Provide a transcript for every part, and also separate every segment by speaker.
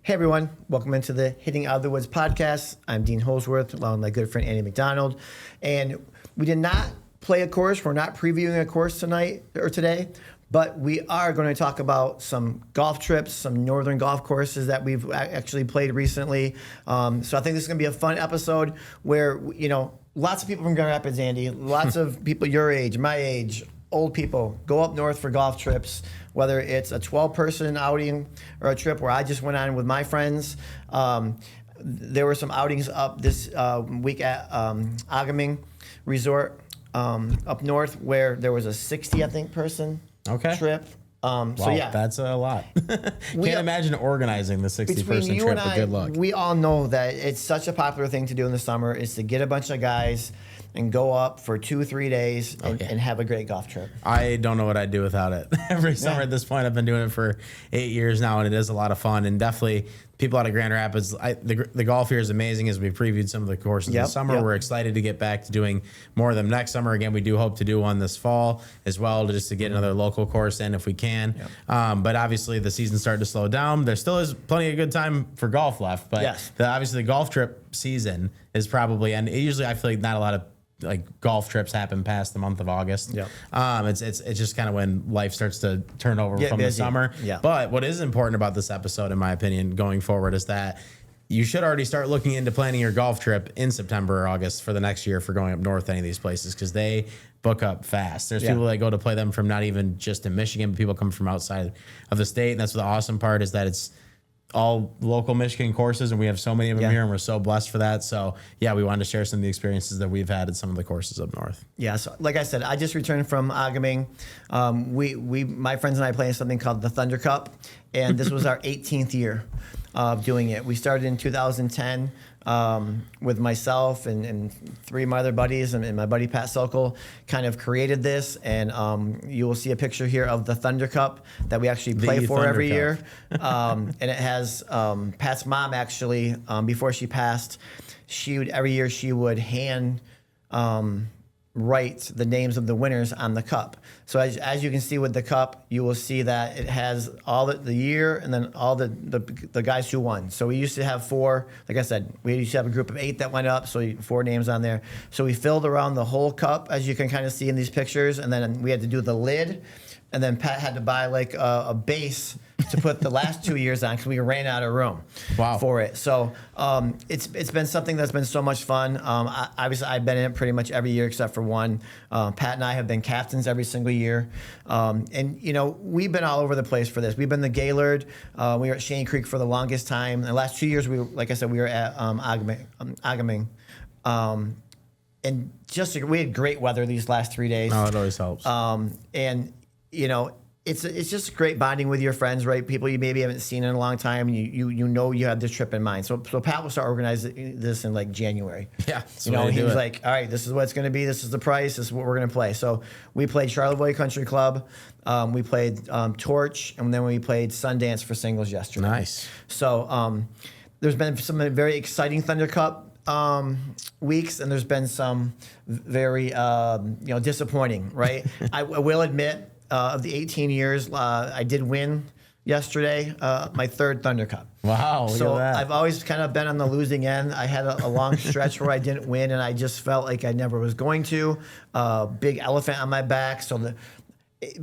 Speaker 1: Hey everyone, welcome into the Hitting Out of the Woods podcast. I'm Dean Holzwarth, along with my good friend Andy McDonald. And we did not play a course. We're not previewing a course tonight or today, but we are going to talk about some golf trips, some northern golf courses that we've actually played recently. So I think this is going to be a fun episode where, you know, lots of people from Grand Rapids, Andy, lots of people your age, my age, old people go up north for golf trips, whether it's a 12-person outing or a trip where I just went on with my friends. There were some outings up this week at Agaming Resort up north where there was a 60, I think, person trip.
Speaker 2: Wow,
Speaker 1: So yeah,
Speaker 2: that's a lot. Can't imagine organizing the 60-person trip, but good luck.
Speaker 1: We all know that it's such a popular thing to do in the summer is to get a bunch of guys and go up for 2-3 days and have a great golf trip.
Speaker 2: I don't know what I'd do without it. Every summer at this point, I've been doing it for 8 years now, and it is a lot of fun. And definitely, people out of Grand Rapids, the golf here is amazing. As we previewed some of the courses this summer, we're excited to get back to doing more of them next summer. Again, we do hope to do one this fall as well, just to get another local course in if we can. But obviously, the season's starting to slow down. There still is plenty of good time for golf left, but obviously, the golf trip season is probably, and usually I feel like not a lot of golf trips happen past the month of August. It's just kind of when life starts to turn over from the summer. But what is important about this episode, in my opinion, going forward, is that you should already start looking into planning your golf trip in September or August for the next year for going up north to any of these places, because they book up fast. There's people that go to play them from not even just in Michigan, but people come from outside of the state. And that's the awesome part, is that it's all local Michigan courses, and we have so many of them here, and we're so blessed for that. So yeah, we wanted to share some of the experiences that we've had at some of the courses up north. Yeah,
Speaker 1: so like I said, I just returned from Agaming. My friends and I played something called the Thunder Cup, and this was our 18th year of doing it. We started in 2010 with myself and three of my other buddies, and my buddy Pat Sokol kind of created this. And you will see a picture here of the Thunder Cup that we actually play for every year. And it has Pat's mom actually, before she passed, every year she would hand write the names of the winners on the cup. So as you can see with the cup, you will see that it has all the year and then all the guys who won. So we used to have 4, like I said, we used to have a group of 8 that went up, so 4 names on there. So we filled around the whole cup, as you can kind of see in these pictures, and then we had to do the lid, and then Pat had to buy like a base to put the last 2 years on because we ran out of room for it. So it's been something that's been so much fun. Obviously, I've been in it pretty much every year except for one. Pat and I have been captains every single year. And, you know, we've been all over the place for this. We've been the Gaylord. We were at Shane Creek for the longest time. The last 2 years, like I said, we were at Agaming. And we had great weather these last 3 days.
Speaker 2: Oh, it always helps.
Speaker 1: And, you know, it's just great bonding with your friends, right? People you maybe haven't seen in a long time. You know you have this trip in mind. So Pat will start organizing this in like January.
Speaker 2: Yeah,
Speaker 1: you know, he was like, all right, this is what it's going to be. This is the price. This is what we're going to play. So we played Charlevoix Country Club. We played Torch, and then we played Sundance for singles yesterday.
Speaker 2: Nice.
Speaker 1: So there's been some very exciting Thunder Cup weeks, and there's been some very disappointing, right? I will admit, of the 18 years, I did win yesterday, my 3rd Thunder Cup.
Speaker 2: Wow.
Speaker 1: So I've always kind of been on the losing end. I had a long stretch where I didn't win, and I just felt like I never was going to. Big elephant on my back. So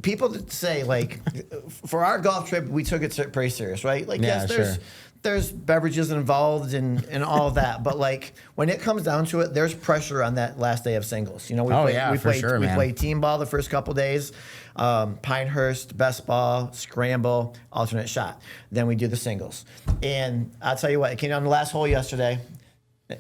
Speaker 1: people say, like, for our golf trip, we took it pretty serious, right? Like, there's beverages involved and all of that. But, like, when it comes down to it, there's pressure on that last day of singles. You know, we played team ball the first couple days, Pinehurst, best ball, scramble, alternate shot. Then we do the singles. And I'll tell you what, it came down to the last hole yesterday.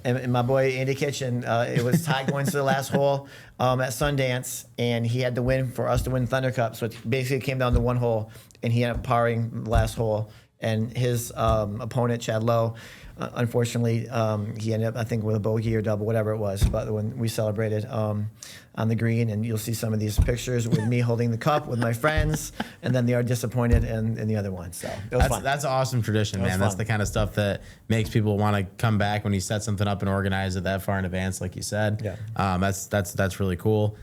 Speaker 1: And my boy Andy Kitchen, it was tied going to the last hole at Sundance, and he had to win for us to win Thunder Cup. So it basically came down to one hole, and he ended up parring the last hole. And his opponent, Chad Lowe, unfortunately, he ended up, I think, with a bogey or double, whatever it was. But when we celebrated on the green, and you'll see some of these pictures with me holding the cup with my friends, and then they are disappointed in the other one. So it was fun.
Speaker 2: That's an awesome tradition, man. That's the kind of stuff that makes people want to come back when you set something up and organize it that far in advance, like you said. That's really really cool.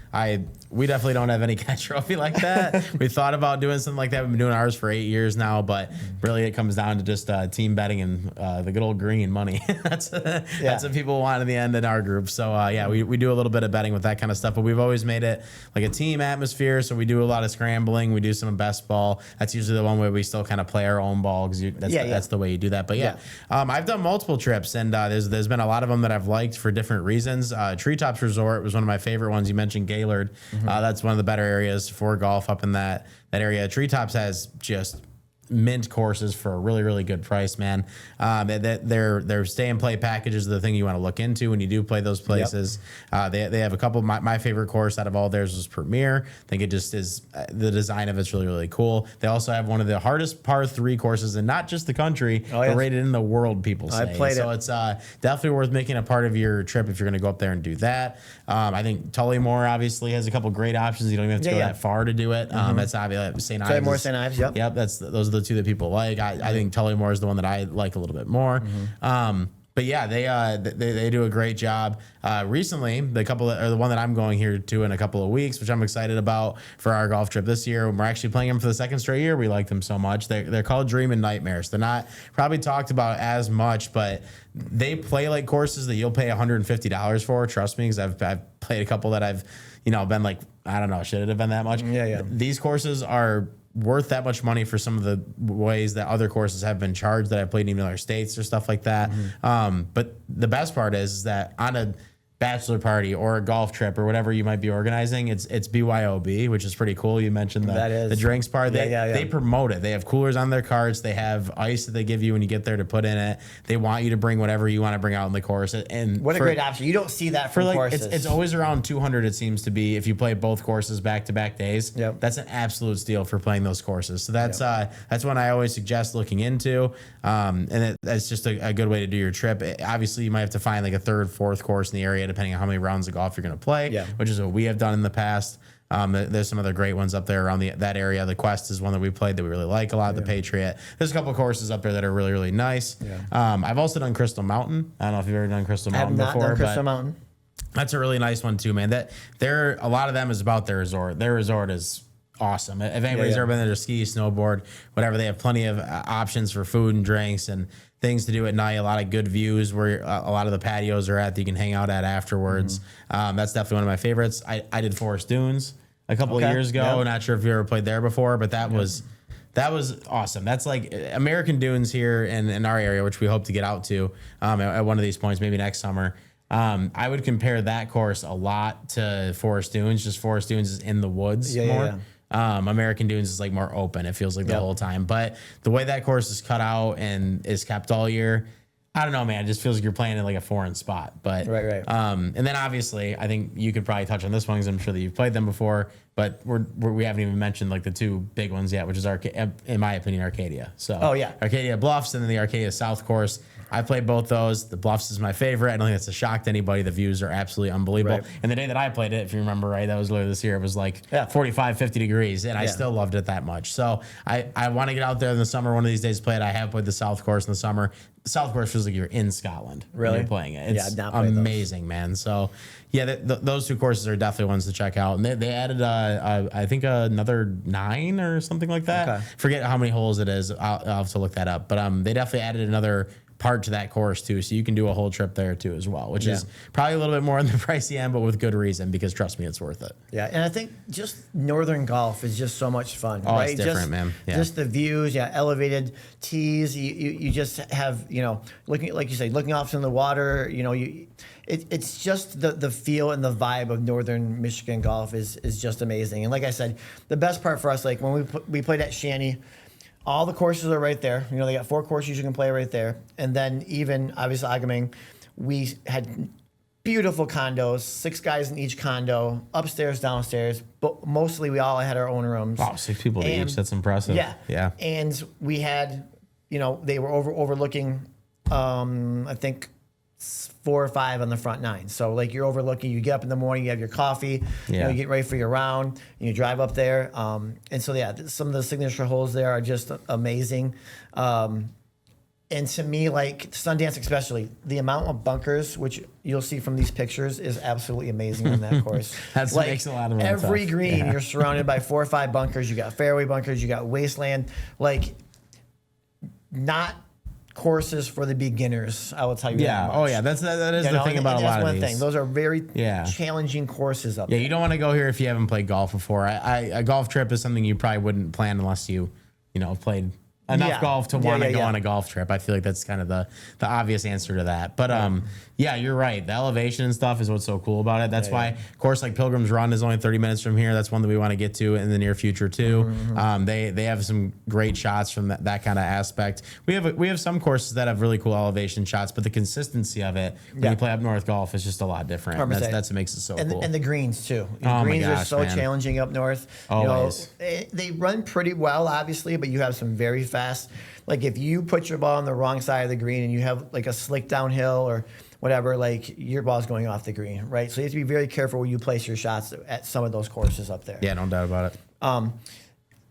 Speaker 2: We definitely don't have any catch trophy like that. We thought about doing something like that. We've been doing ours for 8 years now, but really it comes down to just team betting and the good old green money. That's what people want in the end in our group. So we do a little bit of betting with that kind of stuff, but we've always made it like a team atmosphere. So we do a lot of scrambling. We do some best ball. That's usually the one where we still kind of play our own ball because that's the way you do that. But I've done multiple trips, and there's been a lot of them that I've liked for different reasons. Treetops Resort was one of my favorite ones. You mentioned Gaylord. That's one of the better areas for golf up in that area. Treetops has just mint courses for a really, really good price, man. Their stay and play packages are the thing you want to look into when you do play those places. They have a couple. My favorite course out of all theirs was Premier. I think it just is the design of it's really, really cool. They also have one of the hardest par 3 courses in not just the country, but rated in the world. People say. I played so it. It's definitely worth making a part of your trip if you're going to go up there and do that. I think Tullymore obviously has a couple great options. You don't even have to go that far to do it. That's obviously St. Ives.
Speaker 1: Tullymore, St. Ives. Yep.
Speaker 2: Those are the two that people like. I think Tullymore is the one that I like a little bit more. But yeah, they do a great job. Recently, the one that I'm going here to in a couple of weeks, which I'm excited about for our golf trip this year. We're actually playing them for the second straight year. We like them so much. They're called Dream and Nightmares. They're not probably talked about as much, but they play like courses that you'll pay $150 for. Trust me, because I've played a couple that I've been like, I don't know, should it have been that much?
Speaker 1: Yeah.
Speaker 2: These courses are worth that much money for some of the ways that other courses have been charged that I played in even other states or stuff like that. But the best part is that on a bachelor party or a golf trip or whatever you might be organizing, it's BYOB, which is pretty cool. You mentioned the drinks part. They promote it. They have coolers on their carts. They have ice that they give you when you get there to put in it. They want you to bring whatever you want to bring out in the course. And
Speaker 1: what a great option. You don't see that from courses.
Speaker 2: It's always around 200, it seems to be, if you play both courses back-to-back days. That's an absolute steal for playing those courses. So that's one I always suggest looking into. And that's just a good way to do your trip. Obviously, you might have to find like a third, fourth course in the area, depending on how many rounds of golf you're going to play, which is what we have done in the past. There's some other great ones up there around that area. The Quest is one that we played that we really like a lot. The Patriot. There's a couple of courses up there that are really, really nice. I've also done Crystal Mountain. I don't know if you've ever done Crystal Mountain before. I have not done Crystal Mountain. That's a really nice one too, man. A lot of them is about their resort. Their resort is awesome. If anybody's ever been there to ski, snowboard, whatever, they have plenty of options for food and drinks and things to do at night. A lot of good views where a lot of the patios are at that you can hang out at afterwards. That's definitely one of my favorites. I did Forest Dunes a couple of years ago. Not sure if you ever played there before, but that was awesome. That's like American Dunes here in our area, which we hope to get out to at one of these points, maybe next summer. I would compare that course a lot to Forest Dunes. Just Forest Dunes is in the woods more. American Dunes is like more open. It feels like the whole time. But the way that course is cut out and is kept all year, I don't know, man. It just feels like you're playing in like a foreign spot. But
Speaker 1: right.
Speaker 2: And then obviously, I think you could probably touch on this one because I'm sure that you've played them before. But we haven't even mentioned like the two big ones yet, which is in my opinion, Arcadia. So Arcadia Bluffs and then the Arcadia South course. I played both those. The Bluffs is my favorite. I don't think that's a shock to anybody. The views are absolutely unbelievable. Right. And the day that I played it, if you remember right, that was later this year, it was like 45, 50 degrees, and I still loved it that much. So I want to get out there in the summer one of these days to play it. I have played the South course in the summer. The South course feels like you're in Scotland when you're playing it. It's amazing, man. So, those two courses are definitely ones to check out. And they added, I think, another 9 or something like that. Okay. Forget how many holes it is. I'll have to look that up. But they definitely added another part to that course too, so you can do a whole trip there too as well, which is probably a little bit more on the pricey end, but with good reason, because trust me, it's worth it. And I think just northern golf is just so much fun. Right? It's different, man. Just the views, elevated tees. You just have, looking, like you say, looking off in the water. It's just the feel and the vibe of northern Michigan golf is just amazing. And like I said, the best part for us, like when we played at Shanny. All the courses are right there. They got 4 courses you can play right there. And then even, obviously, Agaming, we had beautiful condos, 6 guys in each condo, upstairs, downstairs. But mostly we all had our own rooms. Wow, 6 people to each. That's impressive. Yeah.
Speaker 1: And we had, they were overlooking, I think, 4 or 5 on the front 9. So like you're overlooking, you get up in the morning, you have your coffee, you get ready for your round, and you drive up there. And so some of the signature holes there are just amazing. And to me, like Sundance especially, the amount of bunkers, which you'll see from these pictures, is absolutely amazing on that course.
Speaker 2: That
Speaker 1: like,
Speaker 2: makes a lot of it
Speaker 1: every
Speaker 2: tough.
Speaker 1: green, you're surrounded by 4 or 5 bunkers. You got fairway bunkers, you got wasteland. Like, not courses for the beginners, I will tell you that much.
Speaker 2: Oh yeah, that is the thing about a lot of these.
Speaker 1: Thing. Those are very challenging courses up there.
Speaker 2: You don't want to go here if you haven't played golf before. A golf trip is something you probably wouldn't plan unless you played enough golf to want to go on a golf trip. I feel like that's kind of the obvious answer to that. But you're right. The elevation and stuff is what's so cool about it. That's why a course like Pilgrim's Run is only 30 minutes from here. That's one that we want to get to in the near future too. They have some great shots from that kind of aspect. We have some courses that have really cool elevation shots, but the consistency of it when you play up north golf is just a lot different. That's what makes it so cool.
Speaker 1: And the greens too.
Speaker 2: Oh
Speaker 1: Greens
Speaker 2: my gosh,
Speaker 1: are so
Speaker 2: man.
Speaker 1: challenging up north.
Speaker 2: Always.
Speaker 1: They run pretty well, obviously, but you have some very fast. Like if you put your ball on the wrong side of the green and you have like a slick downhill or whatever, like your ball's going off the green, right? So you have to be very careful where you place your shots at some of those courses up there.
Speaker 2: Yeah, no doubt about it.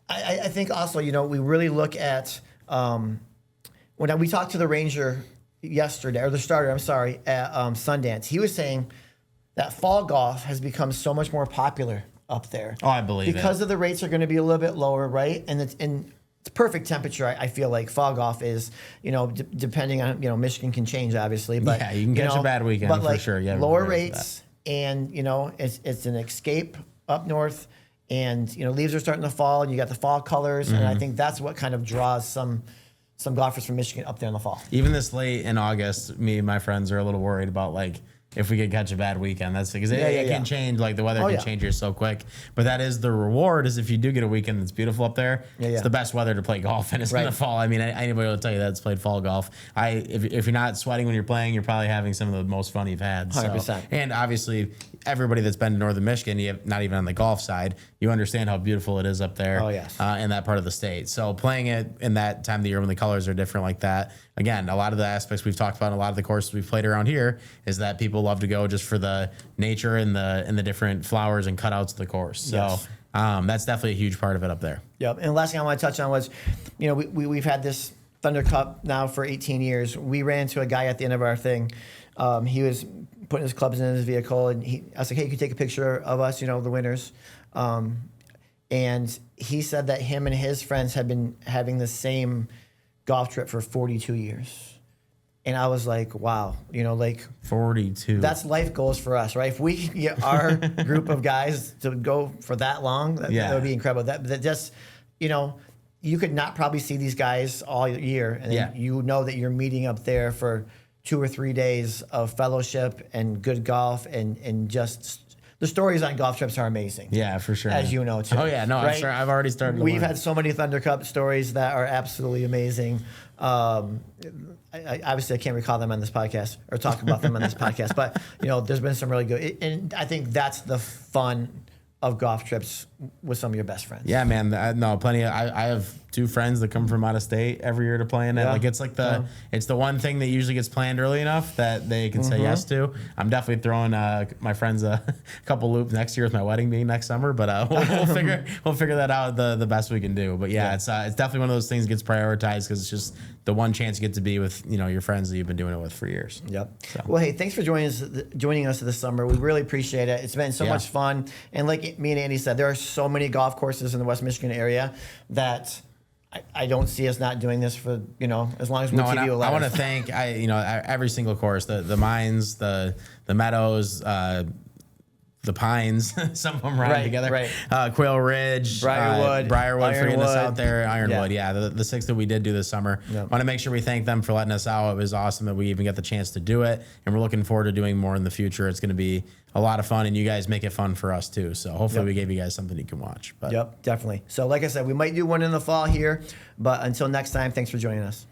Speaker 1: I think also, we really look at when we talked to the ranger yesterday, or the starter, I'm sorry, at Sundance. He was saying that fall golf has become so much more popular up there.
Speaker 2: Oh, I believe
Speaker 1: because of the rates are going to be a little bit lower, right? And it's perfect temperature. I feel like fall golf is, depending on, Michigan can change obviously, but
Speaker 2: you can catch a bad weekend
Speaker 1: but
Speaker 2: for sure. Yeah,
Speaker 1: lower rates and it's an escape up north, and leaves are starting to fall and you got the fall colors, and I think that's what kind of draws some golfers from Michigan up there in the fall.
Speaker 2: Even this late in August, me and my friends are a little worried about if we could catch a bad weekend. That's because it can change. Like the weather can change here so quick. But that is the reward, is if you do get a weekend that's beautiful up there, it's the best weather to play golf in. It's in the fall. I mean, anybody will tell you that's played fall golf. If you're not sweating when you're playing, you're probably having some of the most fun you've had.
Speaker 1: 100%.
Speaker 2: So. And obviously, everybody that's been to northern Michigan, you have, not even on the golf side, you understand how beautiful it is up there.
Speaker 1: Oh, yes.
Speaker 2: In that part of the state. So playing it in that time of the year when the colors are different like that, again, a lot of the aspects we've talked about in a lot of the courses we've played around here is that people love to go just for the nature and the different flowers and cutouts of the course. So that's definitely a huge part of it up there.
Speaker 1: Yep. And the last thing I want to touch on was, we've had this Thunder Cup now for 18 years. We ran into a guy at the end of our thing. He was putting his clubs in his vehicle, and I was like, hey, you can take a picture of us, the winners. And he said that him and his friends had been having the same golf trip for 42 years. And I was like, wow,
Speaker 2: 42.
Speaker 1: That's life goals for us, right? If we can get our group of guys to go for that long, that would be incredible. That just, you could not probably see these guys all year. And then you know that you're meeting up there for 2 or 3 days of fellowship and good golf and just the stories on golf trips are amazing.
Speaker 2: Yeah, for sure.
Speaker 1: As you know, too.
Speaker 2: Oh, yeah. No, right? I'm sure. I've already started.
Speaker 1: We've had so many Thunder Cup stories that are absolutely amazing. Obviously, I can't recall them on this podcast or talk about them on this podcast, but, there's been some really good. And I think that's the fun of golf trips with some of your best friends.
Speaker 2: Yeah, man. Plenty of. I have 2 friends that come from out of state every year to play in it. It's it's the one thing that usually gets planned early enough that they can say yes to. I'm definitely throwing my friends a couple loops next year with my wedding being next summer, but we'll figure that out the best we can do. But it's definitely one of those things that gets prioritized because it's just the one chance you get to be with your friends that you've been doing it with for years.
Speaker 1: Yep.
Speaker 2: So.
Speaker 1: Well, hey, thanks for joining us this summer. We really appreciate it. It's been so much fun, and like me and Andy said, there are so many golf courses in the West Michigan area that I don't see us not doing this for, as long as we're TV allows.
Speaker 2: I want to thank every single course, the Mines, the Meadows, the Pines, some of them rhyme together. Right. Quail Ridge, Briarwood for getting us out there. Ironwood, the 6 that we did do this summer. Yep. Want to make sure we thank them for letting us out. It was awesome that we even got the chance to do it, and we're looking forward to doing more in the future. It's going to be a lot of fun, and you guys make it fun for us too. So hopefully we gave you guys something you can watch. But.
Speaker 1: Yep, definitely. So like I said, we might do one in the fall here, but until next time, thanks for joining us.